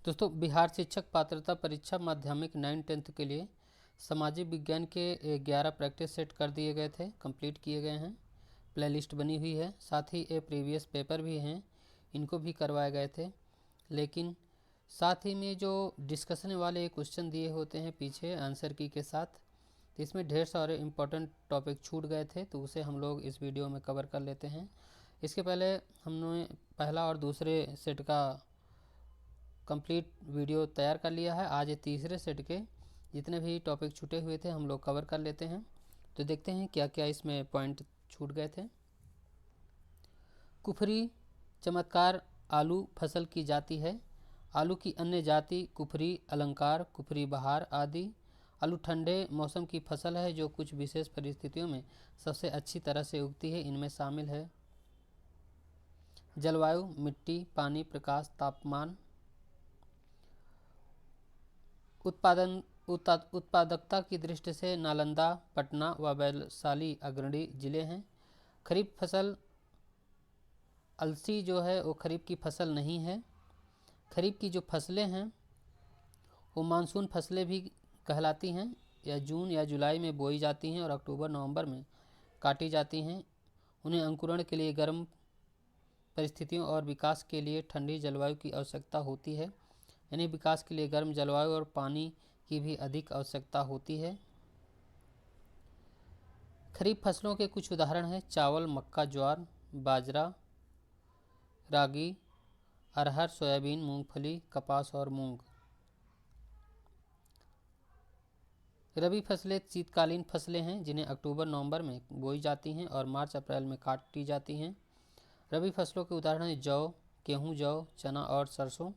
दोस्तों, बिहार शिक्षक पात्रता परीक्षा माध्यमिक 9-10 के लिए सामाजिक विज्ञान के 11 प्रैक्टिस सेट कर दिए गए थे, कंप्लीट किए गए हैं। प्लेलिस्ट बनी हुई है, साथ ही प्रीवियस पेपर भी हैं, इनको भी करवाए गए थे। लेकिन साथ ही में जो डिस्कशन वाले क्वेश्चन दिए होते हैं पीछे आंसर की के साथ, तो इसमें ढेर सारे इम्पोर्टेंट टॉपिक छूट गए थे, तो उसे हम लोग इस वीडियो में कवर कर लेते हैं। इसके पहले हमने पहला और दूसरे सेट का कंप्लीट वीडियो तैयार कर लिया है। आज ये तीसरे सेट के जितने भी टॉपिक छूटे हुए थे हम लोग कवर कर लेते हैं। तो देखते हैं क्या क्या इसमें पॉइंट छूट गए थे। कुफरी चमत्कार आलू फसल की जाति है। आलू की अन्य जाति कुफरी, अलंकार, कुफरी बहार आदि। आलू ठंडे मौसम की फसल है जो कुछ विशेष परिस्थितियों में सबसे अच्छी तरह से उगती है। इनमें शामिल है जलवायु, मिट्टी, पानी, प्रकाश, तापमान। उत्पादकता की दृष्टि से नालंदा, पटना व वैशाली अग्रणी जिले हैं। खरीफ फसल अलसी जो है वो खरीफ की फसल नहीं है। खरीफ की जो फसलें हैं वो मानसून फसलें भी कहलाती हैं। यह जून या जुलाई में बोई जाती हैं और अक्टूबर नवंबर में काटी जाती हैं। उन्हें अंकुरण के लिए गर्म परिस्थितियों और विकास के लिए ठंडी जलवायु की आवश्यकता होती है। इन्हें विकास के लिए गर्म जलवायु और पानी की भी अधिक आवश्यकता होती है। खरीफ फसलों के कुछ उदाहरण हैं चावल, मक्का, ज्वार, बाजरा, रागी, अरहर, सोयाबीन, मूंगफली, कपास और मूंग। रबी फसलें शीतकालीन फसलें हैं जिन्हें अक्टूबर नवंबर में बोई जाती हैं और मार्च अप्रैल में काटी जाती हैं। रबी फसलों के उदाहरण हैं जौ, गेहूं, जौ, चना और सरसों।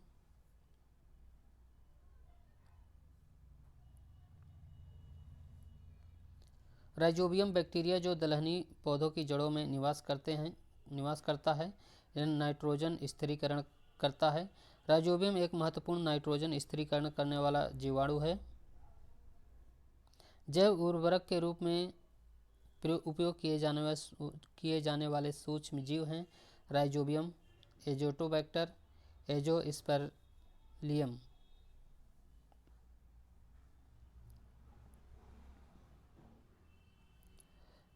राइजोबियम बैक्टीरिया जो दलहनी पौधों की जड़ों में निवास करता है। यह नाइट्रोजन स्थिरीकरण करता है। राइजोबियम एक महत्वपूर्ण नाइट्रोजन स्थिरीकरण करने वाला जीवाणु है। जैव उर्वरक के रूप में उपयोग किए जाने वाले सूक्ष्म जीव हैं राइजोबियम, एजोटोबैक्टर, एजोस्पेरिलियम।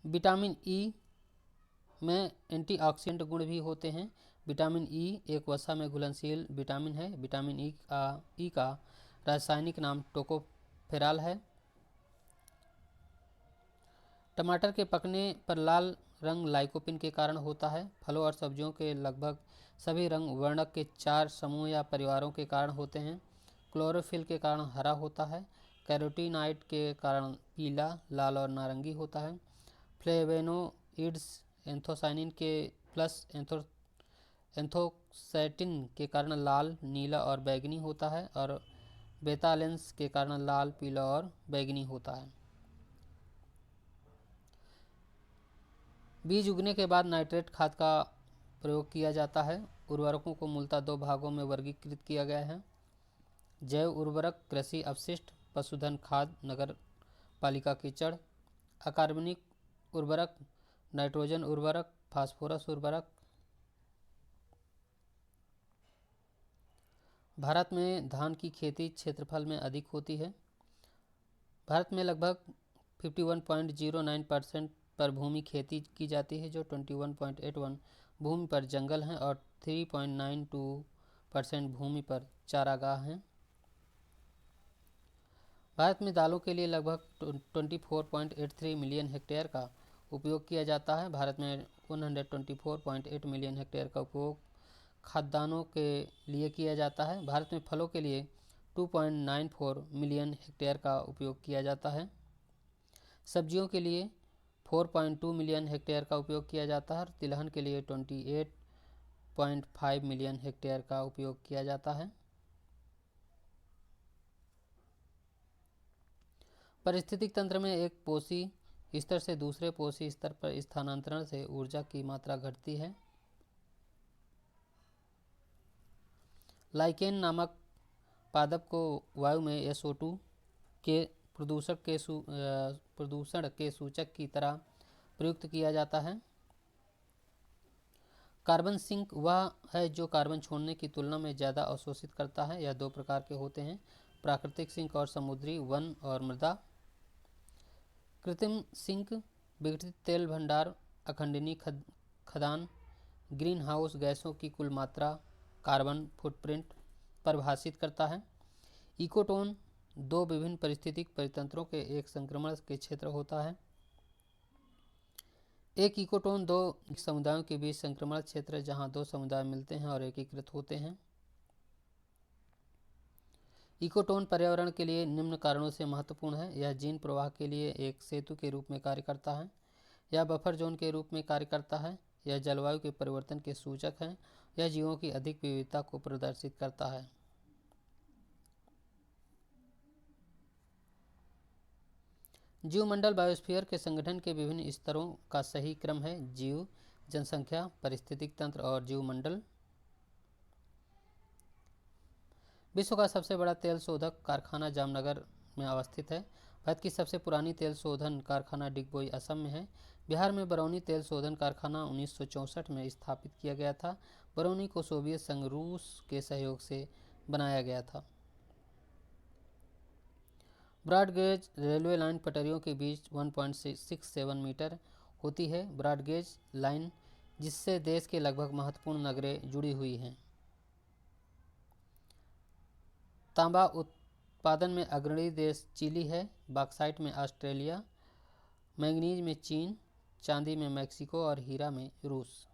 विटामिन ई में एंटीऑक्सीडेंट गुण भी होते हैं। विटामिन ई एक वसा में घुलनशील विटामिन है। विटामिन ई का रासायनिक नाम टोकोफेरॉल है। टमाटर के पकने पर लाल रंग लाइकोपिन के कारण होता है। फलों और सब्जियों के लगभग सभी रंग वर्णक के 4 समूह या परिवारों के कारण होते हैं। क्लोरोफिल के कारण हरा होता है। कैरोटीनॉइड के कारण पीला, लाल और नारंगी होता है। फ्लेवेनोइड्स एंथोसाइनिन के प्लस एंथोसैटिन के कारण लाल, नीला और बैंगनी होता है और बेतालेंस के कारण लाल, पीला और बैंगनी होता है। बीज उगने के बाद नाइट्रेट खाद का प्रयोग किया जाता है। उर्वरकों को मूलतः 2 भागों में वर्गीकृत किया गया है। जैव उर्वरक, कृषि अपशिष्ट, पशुधन खाद, नगर पालिका कीचड़। अकार्बनिक उर्वरक, नाइट्रोजन उर्वरक, फास्फोरस उर्वरक। भारत में धान की खेती क्षेत्रफल में अधिक होती है। भारत में लगभग 51.09% पर भूमि खेती की जाती है जो 21.81 भूमि पर जंगल हैं और 3.92% भूमि पर चारागाह हैं। भारत में दालों के लिए लगभग 24.83 मिलियन हेक्टेयर का उपयोग किया जाता है। भारत में 124.8 मिलियन हेक्टेयर का उपयोग खाद्यान्नों के लिए किया जाता है। भारत में फलों के लिए 2.94 मिलियन हेक्टेयर का उपयोग किया जाता है। सब्जियों के लिए 4.2 मिलियन हेक्टेयर का उपयोग किया जाता है और तिलहन के लिए 28.5 मिलियन हेक्टेयर का उपयोग किया जाता है। पारिस्थितिक तंत्र में एक पोषी स्तर से दूसरे पोषी स्तर पर स्थानांतरण से ऊर्जा की मात्रा घटती है। लाइकेन नामक पादप को वायु में SO2 के प्रदूषण के सूचक की तरह प्रयुक्त किया जाता है। कार्बन सिंक वह है जो कार्बन छोड़ने की तुलना में ज़्यादा अवशोषित करता है। यह दो प्रकार के होते हैं, प्राकृतिक सिंक और समुद्री, वन और मृदा। कृत्रिम सिंक विघटित तेल भंडार, अखंडनी खदान, ग्रीन हाउस गैसों की कुल मात्रा, कार्बन फुटप्रिंट परिभाषित करता है। इकोटोन दो विभिन्न पारिस्थितिक परितंत्रों के एक संक्रमण के क्षेत्र होता है। एक इकोटोन दो समुदायों के बीच संक्रमण क्षेत्र है, जहां दो समुदाय मिलते हैं और एकीकृत होते हैं। इकोटोन पर्यावरण के लिए निम्न कारणों से महत्वपूर्ण है। यह जीन प्रवाह के लिए एक सेतु के रूप में कार्य करता है, यह बफर जोन के रूप में कार्य करता है, यह जलवायु के परिवर्तन के सूचक है, यह जीवों की अधिक विविधता को प्रदर्शित करता है। जीवमंडल बायोस्फीयर के संगठन के विभिन्न स्तरों का सही क्रम है: जीव, जनसंख्या, पारिस्थितिक तंत्र और जीवमंडल। विश्व का सबसे बड़ा तेल शोधक कारखाना जामनगर में अवस्थित है। भारत की सबसे पुरानी तेल शोधन कारखाना डिगबोई असम में है। बिहार में बरौनी तेल शोधन कारखाना 1964 में स्थापित किया गया था। बरौनी को सोवियत संघ रूस के सहयोग से बनाया गया था। ब्रॉड गेज रेलवे लाइन पटरियों के बीच 1.67 मीटर होती है। ब्रॉड गेज लाइन जिससे देश के लगभग महत्वपूर्ण नगरें जुड़ी हुई हैं। तांबा उत्पादन में अग्रणी देश चिली है, बॉक्साइट में ऑस्ट्रेलिया, मैंगनीज में चीन, चांदी में मैक्सिको और हीरा में रूस।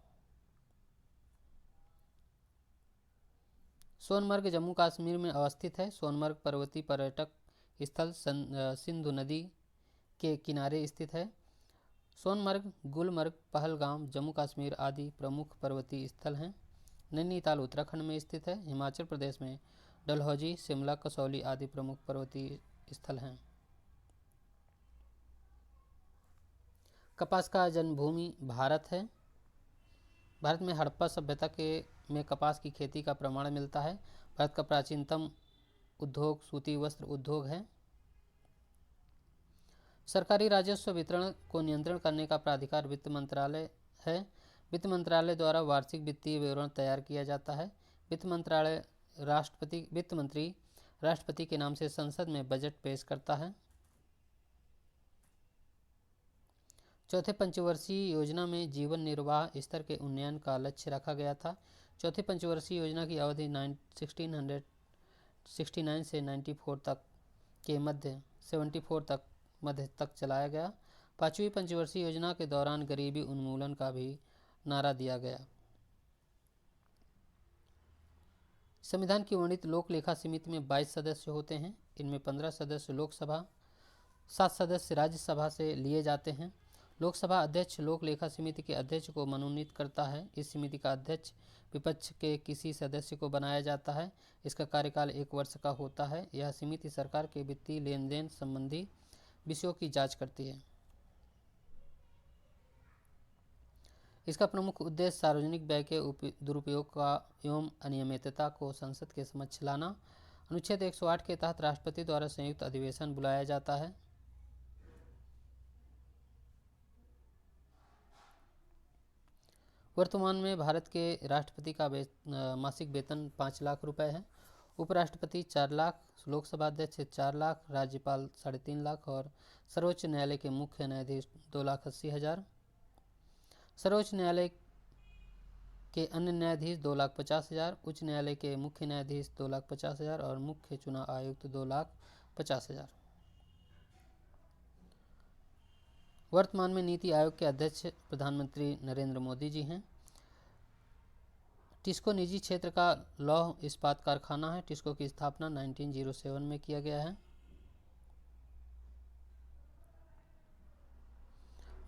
सोनमर्ग जम्मू कश्मीर में अवस्थित है। सोनमर्ग पर्वतीय पर्यटक स्थल सिंधु नदी के किनारे स्थित है। सोनमर्ग, गुलमर्ग, पहलगाम जम्मू कश्मीर आदि प्रमुख पर्वतीय स्थल हैं। नैनीताल उत्तराखंड में स्थित है। हिमाचल प्रदेश में डलहौजी, शिमला, कसौली आदि प्रमुख पर्वतीय स्थल हैं। कपास का जन्मभूमि भारत है। भारत में हड़प्पा सभ्यता में कपास की खेती का प्रमाण मिलता है। भारत का प्राचीनतम उद्योग सूती वस्त्र उद्योग है। सरकारी राजस्व वितरण को नियंत्रण करने का प्राधिकार वित्त मंत्रालय है। वित्त मंत्रालय द्वारा वार्षिक वित्तीय विवरण तैयार किया जाता है। वित्त मंत्री राष्ट्रपति के नाम से संसद में बजट पेश करता है। चौथे पंचवर्षीय योजना में जीवन निर्वाह स्तर के उन्नयन का लक्ष्य रखा गया था। चौथे पंचवर्षीय योजना की अवधि 1669 से 94 तक के मध्य 74 तक चलाया गया। पांचवी पंचवर्षीय योजना के दौरान गरीबी उन्मूलन का भी नारा दिया गया। संविधान की वर्णित लोक लेखा समिति में 22 सदस्य होते हैं। इनमें 15 सदस्य लोकसभा, 7 सदस्य राज्यसभा से लिए जाते हैं। लोकसभा अध्यक्ष लोक लेखा समिति के अध्यक्ष को मनोनीत करता है। इस समिति का अध्यक्ष विपक्ष के किसी सदस्य को बनाया जाता है। इसका कार्यकाल 1 वर्ष का होता है। यह समिति सरकार के वित्तीय लेन देन संबंधी विषयों की जांच करती है। इसका प्रमुख उद्देश्य सार्वजनिक व्यय के दुरुपयोग का एवं अनियमितता को संसद के समक्ष लाना। अनुच्छेद 108 के तहत राष्ट्रपति द्वारा संयुक्त अधिवेशन बुलाया जाता है। वर्तमान में भारत के राष्ट्रपति का मासिक वेतन 5 लाख रुपए है। उपराष्ट्रपति 4 लाख, लोकसभा अध्यक्ष 4 लाख, राज्यपाल 3.5 लाख और सर्वोच्च न्यायालय के मुख्य न्यायाधीश 2,80,000। सर्वोच्च न्यायालय के अन्य न्यायाधीश 2,50,000, उच्च न्यायालय के मुख्य न्यायाधीश 2,50,000 और मुख्य चुनाव आयुक्त 2,50,000। वर्तमान में नीति आयोग के अध्यक्ष प्रधानमंत्री नरेंद्र मोदी जी हैं। टिस्को निजी क्षेत्र का लौह इस्पात कारखाना है। टिस्को की स्थापना 1907 में किया गया है।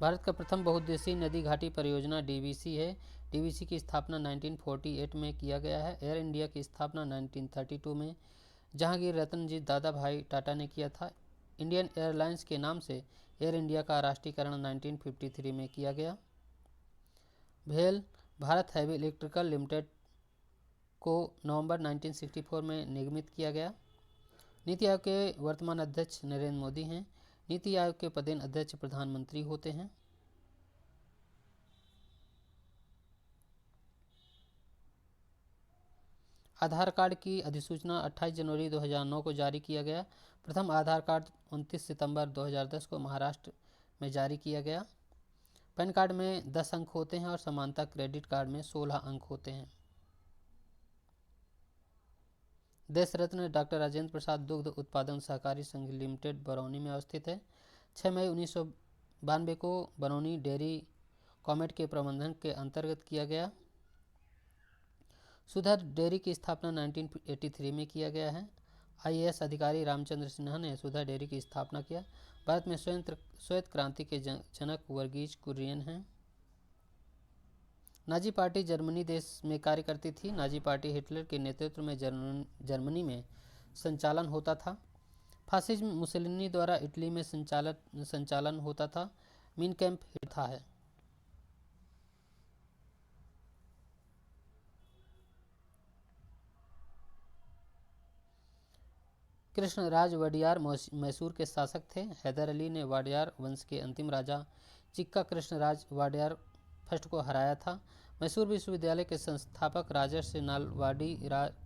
भारत का प्रथम बहुउद्देशीय नदी घाटी परियोजना डीवीसी है। डीवीसी की स्थापना 1948 में किया गया है। एयर इंडिया की स्थापना 1932 में जहांगीर रतनजी दादा भाई टाटा ने किया था। इंडियन एयरलाइंस के नाम से एयर इंडिया का राष्ट्रीयकरण 1953 में किया गया। भेल भारत हैवी इलेक्ट्रिकल लिमिटेड को नवंबर 1964 में निगमित किया गया। नीति आयोग के वर्तमान अध्यक्ष नरेंद्र मोदी हैं। नीति आयोग के पदेन अध्यक्ष प्रधानमंत्री होते हैं। आधार कार्ड की अधिसूचना 28 जनवरी 2009 को जारी किया गया। प्रथम आधार कार्ड 29 सितंबर 2010 को महाराष्ट्र में जारी किया गया। पैन कार्ड में 10 अंक होते हैं और समानता क्रेडिट कार्ड में 16 अंक होते हैं। देश रत्न डॉक्टर राजेंद्र प्रसाद दुग्ध उत्पादन सहकारी संघ लिमिटेड बरौनी में अवस्थित है। 6 मई 1992 को बरौनी डेयरी कॉमेट के प्रबंधन के अंतर्गत किया गया। सुधा डेयरी की स्थापना 1983 में किया गया है। आईएएस अधिकारी रामचंद्र सिन्हा ने सुधा डेयरी की स्थापना किया। भारत में श्वेत क्रांति के जनक वर्गीज कुरियन हैं। नाजी पार्टी जर्मनी देश में कार्य करती थी। नाजी पार्टी हिटलर के नेतृत्व में जर्मनी में संचालन होता था। फासिज्म मुसोलिनी द्वारा इटली में संचालन होता था। मीन कैंप था है। कृष्णराज वडियार मैसूर के शासक थे। हैदर अली ने वाडियार वंश के अंतिम राजा चिक्का कृष्णराज वाडियार फर्स्ट को हराया था। मैसूर विश्वविद्यालय के संस्थापक राजर्षि नालवाडी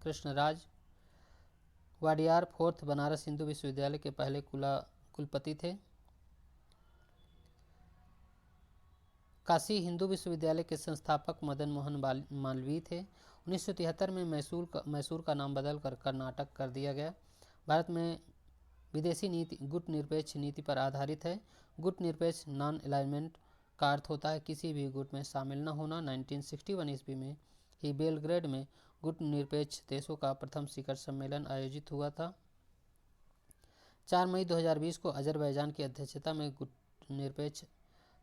कृष्णराज वाडियार फोर्थ बनारस हिंदू विश्वविद्यालय के पहले कुलपति थे। काशी हिंदू विश्वविद्यालय के संस्थापक मदन मोहन मालवीय थे। 1973 में मैसूर का नाम बदलकर कर्नाटक कर दिया गया। भारत में विदेशी नीति गुट निरपेक्ष नीति पर आधारित है। गुट निरपेक्ष नॉन अलाइनमेंट का अर्थ होता है किसी भी गुट में शामिल न होना। 1961 ईस्वी में ही बेलग्रेड में गुट निरपेक्ष देशों का प्रथम शिखर सम्मेलन आयोजित हुआ था। 4 मई 2020 को अजरबैजान की अध्यक्षता में गुट निरपेक्ष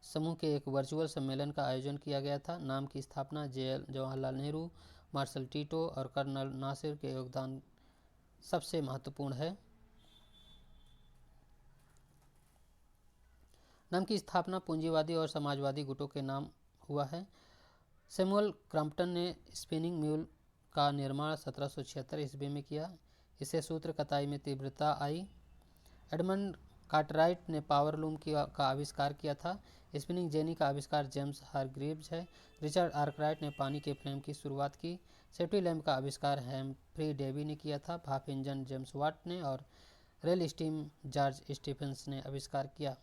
समूह के एक वर्चुअल सम्मेलन का आयोजन किया गया था। नाम की स्थापना जवाहरलाल नेहरू, मार्शल टीटो और कर्नल नासिर के योगदान सबसे महत्वपूर्ण है। नाम की स्थापना पूंजीवादी और समाजवादी गुटों के नाम हुआ है। सैमुअल क्रॉम्पटन ने स्पिनिंग म्यूल का निर्माण 1776 ईस्वी में किया। इससे सूत्र कताई में तीव्रता आई। एडमंड कार्टराइट ने पावर लूम का आविष्कार किया था। स्पिनिंग जेनी का आविष्कार जेम्स हारग्रीव्स है। रिचर्ड आर्कराइट ने पानी के फ्लेम की शुरुआत की। सेफ्टी लैम्प का आविष्कार हैम्फ्री डेवी ने किया था। भाप इंजन जेम्स वाट ने और रेल स्टीम जॉर्ज स्टीफेंस ने आविष्कार किया।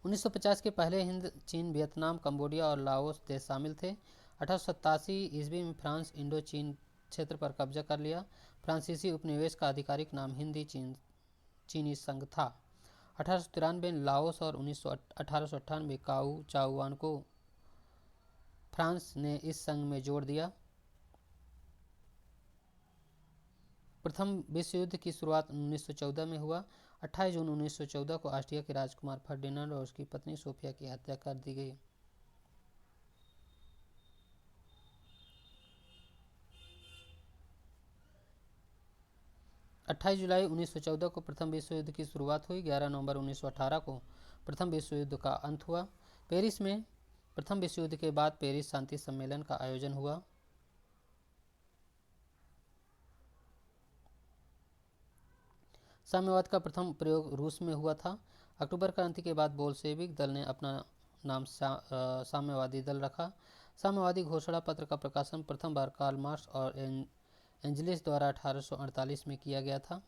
1950 के पहले हिंद, चीन, वियतनाम, कंबोडिया और लाओस देश शामिल थे। 1887 ईस्वी में फ्रांस इंडो चीन क्षेत्र पर कब्जा कर लिया। फ्रांसीसी उपनिवेश का आधिकारिक नाम हिंदी चीनी संघ था। 1893 में लाओस और 1898 में काऊ चाउआन को फ्रांस ने इस संघ में जोड़ दिया। प्रथम विश्व युद्ध की शुरुआत 1914 में हुआ। 28 जून 1914 को ऑस्ट्रिया के राजकुमार फर्डिनांड और उसकी पत्नी सोफिया की हत्या कर दी गई। 28 जुलाई 1914 को प्रथम विश्व युद्ध की शुरुआत हुई। 11 नवंबर 1918 को प्रथम विश्व युद्ध का अंत हुआ। पेरिस में प्रथम विश्व युद्ध के बाद पेरिस शांति सम्मेलन का आयोजन हुआ। साम्यवाद का प्रथम प्रयोग रूस में हुआ था। अक्टूबर क्रांति के बाद बोल्शेविक दल ने अपना नाम साम्यवादी दल रखा। साम्यवादी घोषणा पत्र का प्रकाशन प्रथम बार कार्ल मार्क्स और एंजलिस द्वारा 1848 में किया गया था।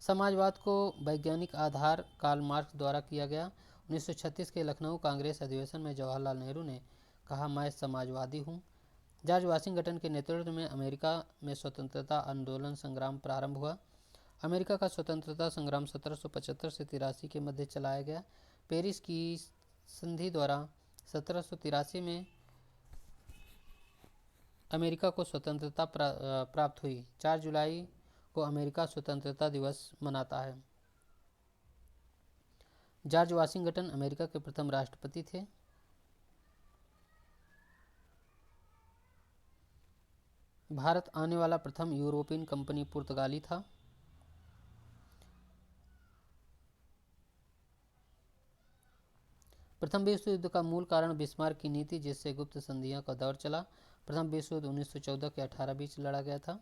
समाजवाद को वैज्ञानिक आधार कार्ल मार्क्स द्वारा किया गया। 1936 के लखनऊ कांग्रेस अधिवेशन में जवाहरलाल नेहरू ने कहा, मैं समाजवादी हूँ। जॉर्ज वाशिंगटन के नेतृत्व में अमेरिका में स्वतंत्रता आंदोलन संग्राम प्रारंभ हुआ। अमेरिका का स्वतंत्रता संग्राम 1775 से 83 के मध्य चलाया गया। पेरिस की संधि द्वारा 1783 में अमेरिका को स्वतंत्रता प्राप्त हुई। 4 जुलाई को अमेरिका स्वतंत्रता दिवस मनाता है। जॉर्ज वाशिंगटन अमेरिका के प्रथम राष्ट्रपति थे। भारत आने वाला प्रथम यूरोपियन कंपनी पुर्तगाली था। प्रथम विश्व युद्ध का मूल कारण बिस्मार्क की नीति, जिससे गुप्त संधियों का दौर चला। प्रथम विश्व युद्ध 1914 के 18 बीच लड़ा गया था।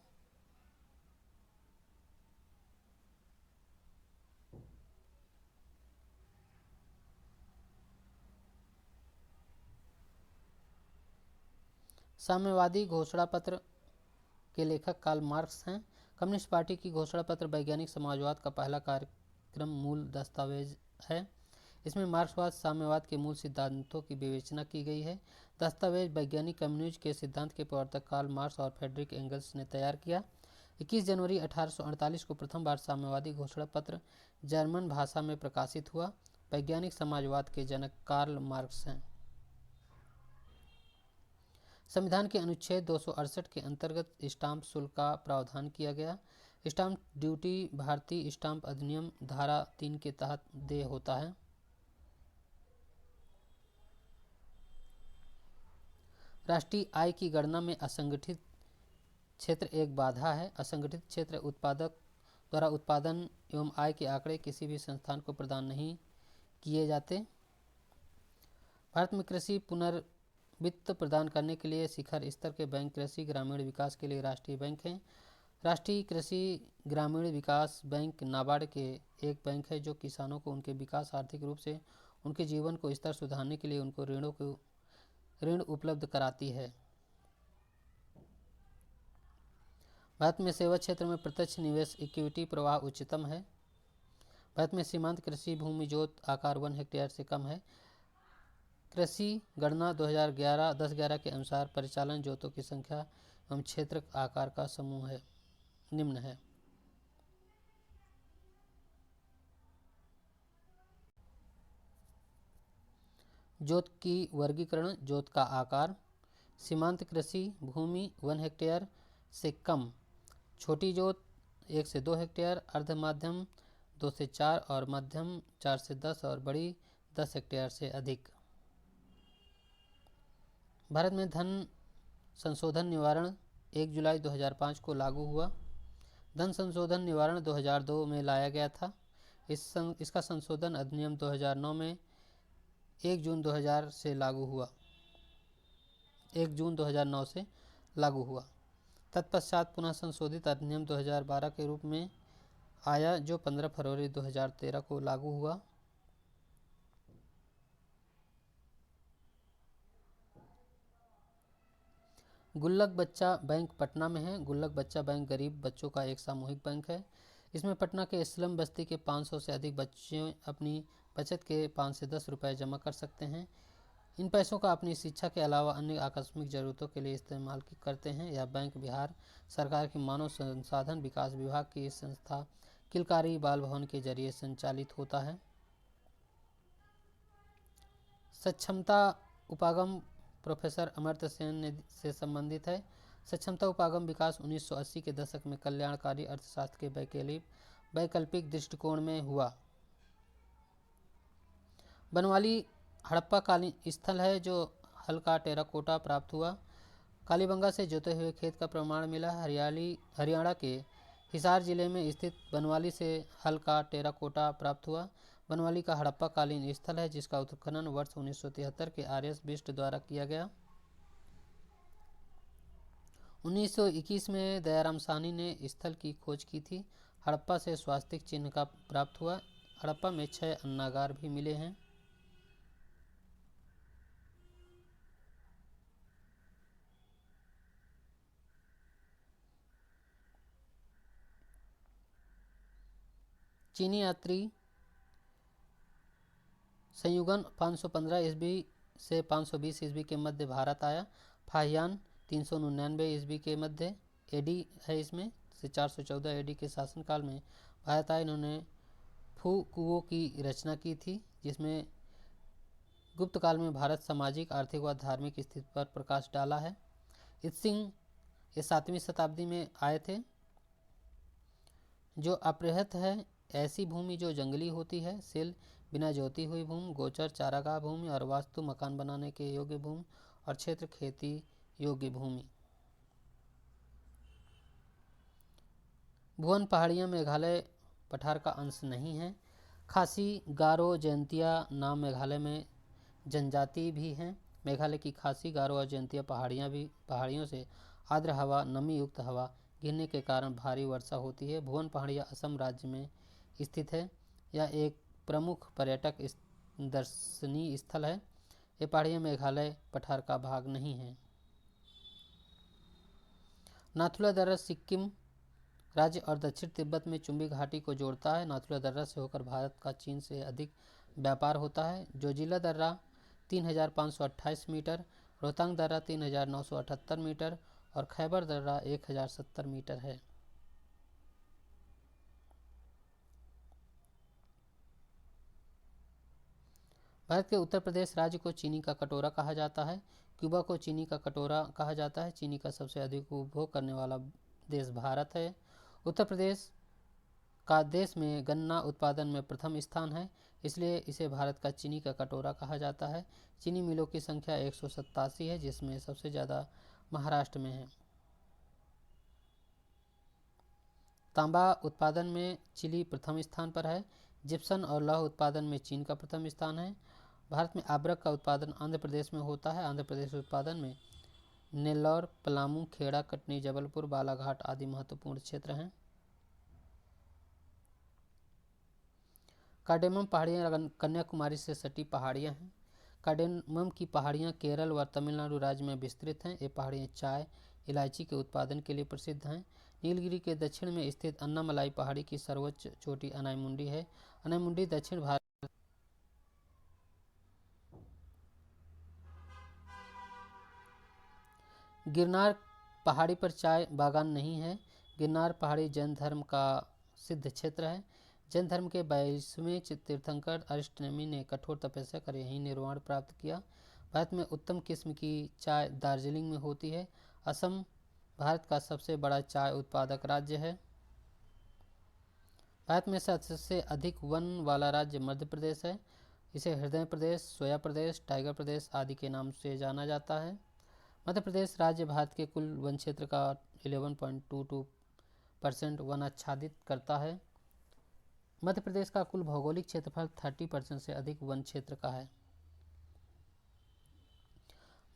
साम्यवादी घोषणा पत्र के लेखक कार्ल मार्क्स हैं। कम्युनिस्ट पार्टी की घोषणा पत्र वैज्ञानिक समाजवाद का पहला कार्यक्रम मूल दस्तावेज है। इसमें मार्क्सवाद साम्यवाद के मूल सिद्धांतों की विवेचना की गई है। दस्तावेज वैज्ञानिक कम्युनिज्म के सिद्धांत के प्रवर्तक कार्ल मार्क्स और फ्रेडरिक एंगल्स ने तैयार किया। 21 जनवरी 1848 को प्रथम बार साम्यवादी घोषणा पत्र जर्मन भाषा में प्रकाशित हुआ। वैज्ञानिक समाजवाद के जनक कार्ल मार्क्स हैं। संविधान के अनुच्छेद 268 के अंतर्गत स्टाम्प शुल्क का प्रावधान किया गया। स्टाम्प ड्यूटी भारतीय स्टाम्प अधिनियम धारा 3 के तहत देय होता है। राष्ट्रीय आय की गणना में असंगठित क्षेत्र एक बाधा है। असंगठित क्षेत्र उत्पादक द्वारा उत्पादन एवं आय के आंकड़े किसी भी संस्थान को प्रदान नहीं किए जाते। भारत में कृषि पुनर्वित्त प्रदान करने के लिए शिखर स्तर के बैंक कृषि ग्रामीण विकास के लिए राष्ट्रीय बैंक हैं। राष्ट्रीय कृषि ग्रामीण विकास बैंक नाबार्ड के एक बैंक है जो किसानों को उनके विकास, आर्थिक रूप से उनके जीवन को स्तर सुधारने के लिए उनको ऋण उपलब्ध कराती है। भारत में सेवा क्षेत्र में प्रत्यक्ष निवेश इक्विटी प्रवाह उच्चतम है। भारत में सीमांत कृषि भूमि जोत आकार 1 हेक्टेयर से कम है। कृषि गणना 2011 के अनुसार परिचालन जोतों की संख्या एवं क्षेत्र आकार का समूह है निम्न है। जोत की वर्गीकरण, जोत का आकार, सीमांत कृषि भूमि 1 हेक्टेयर से कम, छोटी जोत 1 से 2 हेक्टेयर, अर्ध माध्यम 2 से 4 और मध्यम 4 से 10 और बड़ी 10 हेक्टेयर से अधिक। भारत में धन संशोधन निवारण 1 जुलाई 2005 को लागू हुआ। धन संशोधन निवारण 2002 में लाया गया था। इसका संशोधन अधिनियम 2009 में 1 जून 2000 से लागू हुआ 1 जून 2009 से लागू हुआ। तत्पश्चात पुनः संशोधित अधिनियम 2012 के रूप में आया जो 15 फरवरी 2013 को लागू हुआ। गुल्लक बच्चा बैंक पटना में है। गुल्लक बच्चा बैंक गरीब बच्चों का एक सामूहिक बैंक है। इसमें पटना के स्लम बस्ती के 500 से अधिक बच्चे अपनी बचत के 5 से 10 रुपये जमा कर सकते हैं। इन पैसों का अपनी शिक्षा के अलावा अन्य आकस्मिक जरूरतों के लिए इस्तेमाल करते हैं। यह बैंक बिहार सरकार के मानव संसाधन विकास विभाग की संस्था किलकारी बाल भवन के जरिए संचालित होता है। सक्षमता उपागम प्रोफेसर अमर्त्य सेन से संबंधित है। सक्षमता उपागम विकास 1980 के दशक में कल्याणकारी अर्थशास्त्र के वैकल्पिक दृष्टिकोण में हुआ। बनवाली हड़प्पा कालीन स्थल है जो हल्का टेराकोटा प्राप्त हुआ। कालीबंगा से जोते हुए खेत का प्रमाण मिला। हरियाणा के हिसार जिले में स्थित बनवाली से हल्का टेराकोटा प्राप्त हुआ। बनवाली का हड़प्पा कालीन स्थल है जिसका उत्खनन वर्ष 1973 के आर.एस. बिष्ट द्वारा किया गया। 1921 में दयाराम साहनी ने स्थल की खोज की थी। हड़प्पा से स्वास्तिक चिन्ह का प्राप्त हुआ। हड़प्पा में 6 अन्नागार भी मिले हैं। चीनी यात्री संयुगन 515 ईस्वी से 520 ईस्वी के मध्य भारत आया। फाहियान 399 ईस्वी के मध्य एडी है इसमें से 414 एडी के शासनकाल में भारत आए। इन्होंने फुकुओ की रचना की थी जिसमें गुप्त काल में भारत सामाजिक, आर्थिक व धार्मिक स्थिति पर प्रकाश डाला है। इत्सिंग ये 7वीं शताब्दी में आए थे। जो अपृहत है ऐसी भूमि जो जंगली होती है। सिल बिना जोती हुई भूमि, गोचर चारागाह भूमि और वास्तु मकान बनाने के योग्य भूमि और क्षेत्र खेती योग्य भूमि। भुवन पहाड़ियाँ मेघालय पठार का अंश नहीं है। खासी, गारो, जयंतिया नाम मेघालय में जनजाति भी हैं। मेघालय की खासी, गारो और जयंतिया पहाड़ियों से आर्द्र हवा, नमी युक्त हवा गिरने के कारण भारी वर्षा होती है। भुवन पहाड़ियाँ असम राज्य में स्थित है। यह एक प्रमुख पर्यटक दर्शनीय स्थल है। ये पहाड़ियाँ मेघालय पठार का भाग नहीं हैं। नाथुला दर्रा सिक्किम राज्य और दक्षिण तिब्बत में चुंबी घाटी को जोड़ता है। नाथुला दर्रा से होकर भारत का चीन से अधिक व्यापार होता है। जोजिला दर्रा 3528 मीटर, रोहतांग दर्रा 3978 मीटर और खैबर दर्रा 1070 मीटर है। भारत के उत्तर प्रदेश राज्य को चीनी का कटोरा कहा जाता है। क्यूबा को चीनी का कटोरा कहा जाता है। चीनी का सबसे अधिक उपभोग करने वाला देश भारत है। उत्तर प्रदेश का देश में गन्ना उत्पादन में प्रथम स्थान है, इसलिए इसे भारत का चीनी का कटोरा कहा जाता है। चीनी मिलों की संख्या 187 है, जिसमें सबसे ज़्यादा महाराष्ट्र में है। तांबा उत्पादन में चिली प्रथम स्थान पर है। जिप्सन और लौह उत्पादन में चीन का प्रथम स्थान है। भारत में आब्रक का उत्पादन आंध्र प्रदेश में होता है। आंध्र प्रदेश उत्पादन में नेल्लौर, पलामू, खेड़ा, कटनी, जबलपुर, बालाघाट आदि महत्वपूर्ण क्षेत्र हैं। कार्डेमम पहाड़ियाँ कन्याकुमारी से सटी पहाड़ियाँ हैं। कार्डेमम की पहाड़ियाँ केरल व तमिलनाडु राज्य में विस्तृत हैं। ये पहाड़ियाँ चाय, इलायची के उत्पादन के लिए प्रसिद्ध हैं। नीलगिरी के दक्षिण में स्थित अन्नामलाई पहाड़ी की सर्वोच्च चोटी अनाईमुंडी है। अनाईमुंडी दक्षिण भारत गिरनार पहाड़ी पर चाय बागान नहीं है। गिरनार पहाड़ी जैन धर्म का सिद्ध क्षेत्र है। जैन धर्म के 22वें तीर्थंकर अरिष्टनेमी ने कठोर तपस्या कर यहीं निर्वाण प्राप्त किया। भारत में उत्तम किस्म की चाय दार्जिलिंग में होती है। असम भारत का सबसे बड़ा चाय उत्पादक राज्य है। भारत में सबसे अधिक वन वाला राज्य मध्य प्रदेश है। इसे हृदय प्रदेश, सोया प्रदेश, टाइगर प्रदेश आदि के नाम से जाना जाता है। मध्य प्रदेश राज्य भारत के कुल वन क्षेत्र का 11.22% वन आच्छादित करता है। मध्य प्रदेश का कुल भौगोलिक क्षेत्रफल 30% से अधिक वन क्षेत्र का है।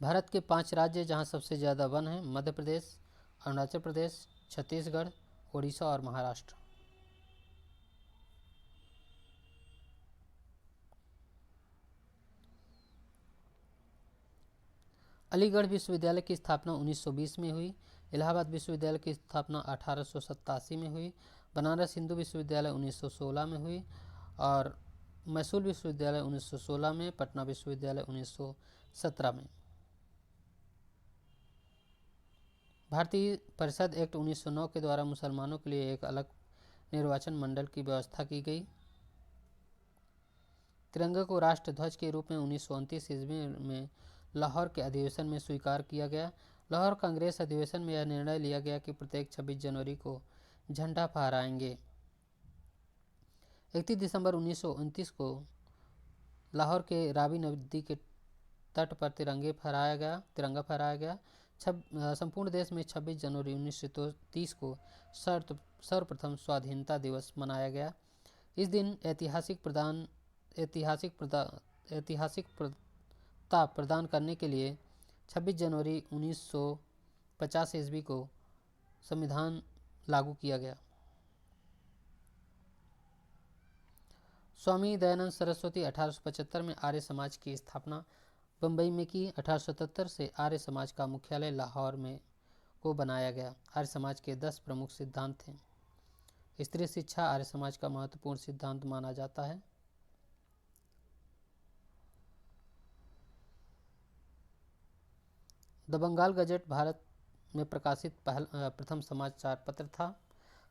भारत के 5 राज्य जहां सबसे ज़्यादा वन हैं: मध्य प्रदेश, अरुणाचल प्रदेश, छत्तीसगढ़, ओडिशा और महाराष्ट्र। अलीगढ़ विश्वविद्यालय की स्थापना 1920 में हुई। इलाहाबाद विश्वविद्यालय की स्थापना 1887 में हुई। बनारस हिंदू विश्वविद्यालय 1916 में हुई और मैसूर विश्वविद्यालय 1916 में, पटना विश्वविद्यालय 1917 में। भारतीय परिषद एक्ट 1909 के द्वारा मुसलमानों के लिए एक अलग निर्वाचन मंडल की व्यवस्था की गई। तिरंगे को राष्ट्र ध्वज के रूप में 1929 ईस्वी में लाहौर के अधिवेशन में स्वीकार किया गया। लाहौर कांग्रेस अधिवेशन में यह निर्णय लिया गया कि प्रत्येक 26 जनवरी को झंडा फहराएंगे। 31 दिसंबर 1929 को लाहौर के रावी नदी के तट पर तिरंगा फहराया गया। संपूर्ण देश में 26 जनवरी 1930 को सर्वप्रथम स्वाधीनता दिवस मनाया गया। इस दिन ऐतिहासिकता प्रदान करने के लिए 26 जनवरी 1950 ईस्वी को संविधान लागू किया गया। स्वामी दयानंद सरस्वती 1875 में आर्य समाज की स्थापना बम्बई में की। 1877 से आर्य समाज का मुख्यालय लाहौर में को बनाया गया। आर्य समाज के 10 प्रमुख सिद्धांत थे। स्त्री शिक्षा आर्य समाज का महत्वपूर्ण सिद्धांत माना जाता है। द बंगाल गजट भारत में प्रकाशित प्रथम समाचार पत्र था।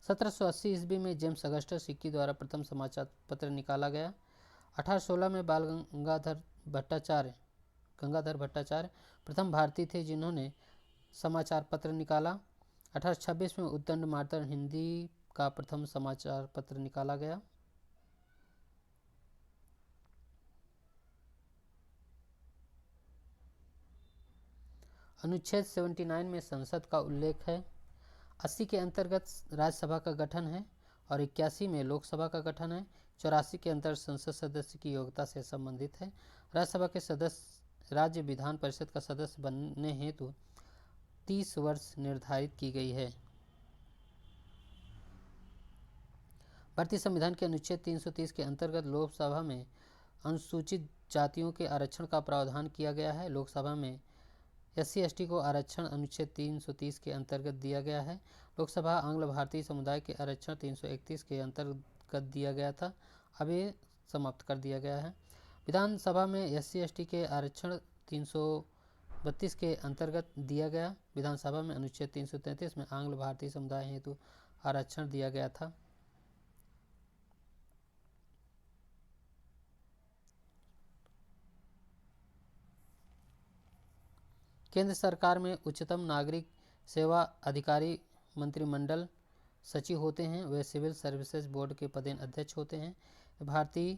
1780 ईस्वी में जेम्स अगस्टस हिक्की द्वारा प्रथम समाचार पत्र निकाला गया। 1816 में बाल गंगाधर भट्टाचार्य प्रथम भारतीय थे जिन्होंने समाचार पत्र निकाला। 1826 में उद्दंड मार्तंड हिंदी का प्रथम समाचार पत्र निकाला गया। अनुच्छेद 79 में संसद का उल्लेख है। 80 के अंतर्गत राज्यसभा का गठन है और 81 में लोकसभा का गठन है। 84 के अंतर्गत संसद सदस्य की योग्यता से संबंधित है। राज्यसभा के सदस्य राज्य विधान परिषद का सदस्य बनने हेतु 30 वर्ष निर्धारित की गई है। भारतीय संविधान के अनुच्छेद 330 के अंतर्गत लोकसभा में अनुसूचित जातियों के आरक्षण का प्रावधान किया गया है। लोकसभा में SC/ST को आरक्षण अनुच्छेद 330 के अंतर्गत दिया गया है। लोकसभा आंग्ल भारतीय समुदाय के आरक्षण 331 के अंतर्गत दिया गया था, अब ये समाप्त कर दिया गया है। विधानसभा में SC/ST के आरक्षण 332 के अंतर्गत दिया गया। विधानसभा में अनुच्छेद 333 में आंग्ल भारतीय समुदाय हेतु आरक्षण दिया गया था। केंद्र सरकार में उच्चतम नागरिक सेवा अधिकारी मंत्रिमंडल सचिव होते हैं। वे सिविल सर्विसेज बोर्ड के पदेन अध्यक्ष होते हैं। भारतीय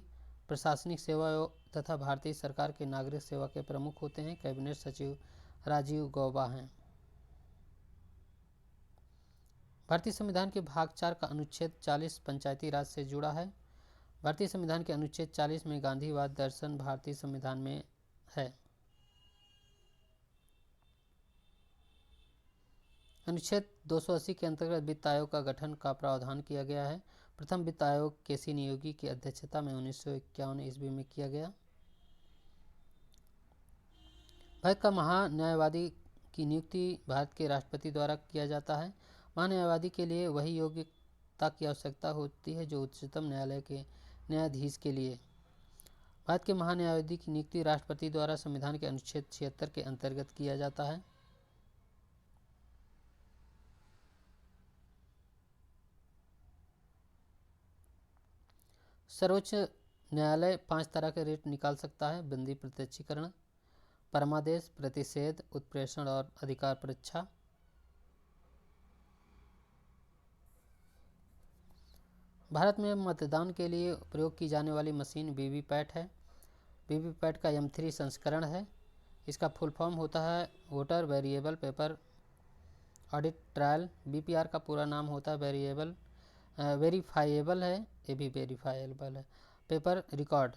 प्रशासनिक सेवा तथा भारतीय सरकार के नागरिक सेवा के प्रमुख होते हैं। कैबिनेट सचिव राजीव गौबा हैं। भारतीय संविधान के भाग 4 का अनुच्छेद 40 पंचायती राज से जुड़ा है। भारतीय संविधान के अनुच्छेद 40 में गांधीवाद दर्शन भारतीय संविधान में है। अनुच्छेद 280 के अंतर्गत वित्त आयोग का गठन का प्रावधान किया गया है। प्रथम वित्त आयोग केसी नियोगी की अध्यक्षता में 1951 ईस्वी में किया गया। भारत का महान्यायवादी की नियुक्ति भारत के राष्ट्रपति द्वारा किया जाता है। महान्यायवादी के लिए वही योग्यता की आवश्यकता होती है जो उच्चतम न्यायालय के न्यायाधीश के लिए। भारत के महान्यायवादी की नियुक्ति राष्ट्रपति द्वारा संविधान के अनुच्छेद 76 के अंतर्गत किया जाता है। सर्वोच्च न्यायालय 5 तरह के रिट निकाल सकता है: बंदी प्रत्यक्षीकरण, परमादेश, प्रतिषेध, उत्प्रेषण और अधिकार परीक्षा। भारत में मतदान के लिए प्रयोग की जाने वाली मशीन वीवीपैट है। वीवीपैट का M3 संस्करण है। इसका फुल फॉर्म होता है voter variable paper audit trial. BPR का पूरा नाम होता है वेरीफाइएबल है, ये भी वेरीफाइएबल है, पेपर रिकॉर्ड।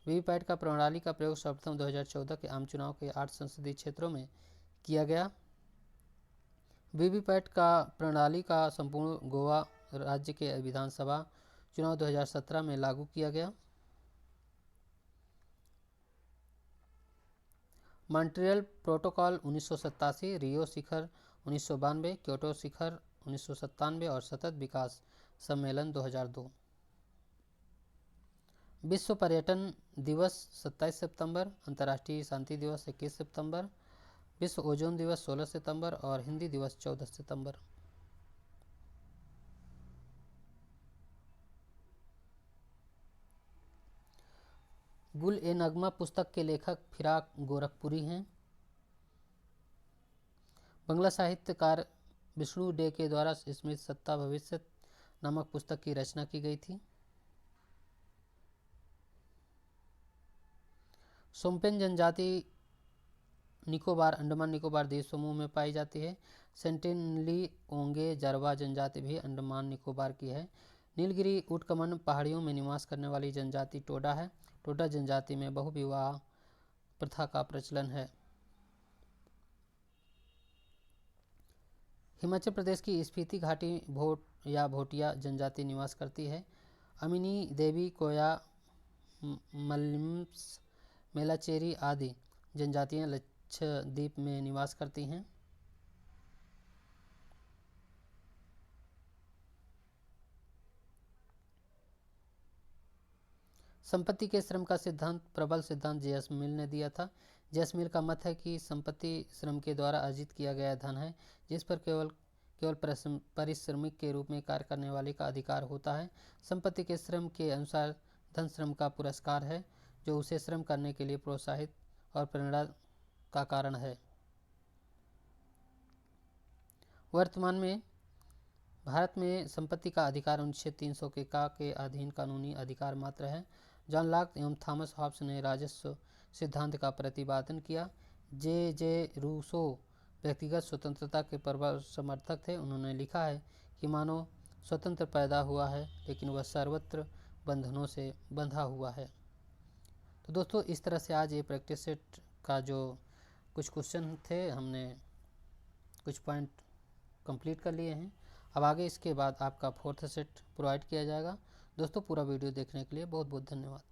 वीवीपैट का प्रणाली का प्रयोग सर्वप्रथम 2014 के आम चुनाव के 8 संसदीय क्षेत्रों में किया गया। वीवीपैट का प्रणाली का संपूर्ण गोवा राज्य के विधानसभा चुनाव 2017 में लागू किया गया। मॉन्ट्रियल प्रोटोकॉल 1987, रियो शिखर 1992, क्योटो शिखर 1997 और सतत विकास सम्मेलन 2002। विश्व पर्यटन दिवस 27 सितंबर, अंतर्राष्ट्रीय शांति दिवस 21 सितंबर, विश्व ओजोन दिवस 16 सितंबर और हिंदी दिवस 14 सितंबर। गुल ए नगमा पुस्तक के लेखक फिराक गोरखपुरी हैं। बंगला साहित्यकार विष्णु डे के द्वारा स्मृत सत्ता भविष्य नामक पुस्तक की रचना की गई थी। सोम्पेन जनजाति निकोबार अंडमान निकोबार द्वीप समूह में पाई जाती है। सेंटिनली ओंगे जारवा जनजाति भी अंडमान निकोबार की है। नीलगिरी ऊटकमन पहाड़ियों में निवास करने वाली जनजाति टोडा है। टोडा जनजाति में बहुविवाह प्रथा का प्रचलन है। हिमाचल प्रदेश की स्पीति घाटी भोटिया जनजाति निवास करती है। अमिनी देवी, कोया, मलिम्स, मेलाचेरी आदि जनजातियां लक्षद्वीप में निवास करती हैं। संपत्ति के श्रम का सिद्धांत प्रबल सिद्धांत जेएस मिल ने दिया था। जेएस मिल का मत है कि संपत्ति श्रम के द्वारा अर्जित किया गया धन है जिस पर केवल पारिश्रमिक के रूप में कार्य करने वाले का अधिकार होता है। संपत्ति के श्रम के अनुसार धन श्रम का पुरस्कार है जो उसे श्रम करने के लिए प्रोत्साहित और प्रेरणा का कारण है। वर्तमान में भारत में संपत्ति का अधिकार अनुच्छेद 300 के अधीन कानूनी अधिकार मात्र है। जॉन लॉक एवं थॉमस हॉब्स ने राजस्व सिद्धांत का प्रतिपादन किया। जे रूसो व्यक्तिगत स्वतंत्रता के प्रबल समर्थक थे। उन्होंने लिखा है कि मानव स्वतंत्र पैदा हुआ है लेकिन वह सर्वत्र बंधनों से बंधा हुआ है। तो दोस्तों इस तरह से आज ये प्रैक्टिस सेट का जो कुछ क्वेश्चन थे हमने कुछ पॉइंट कंप्लीट कर लिए हैं। अब आगे इसके बाद आपका 4th सेट प्रोवाइड किया जाएगा। दोस्तों पूरा वीडियो देखने के लिए बहुत बहुत धन्यवाद।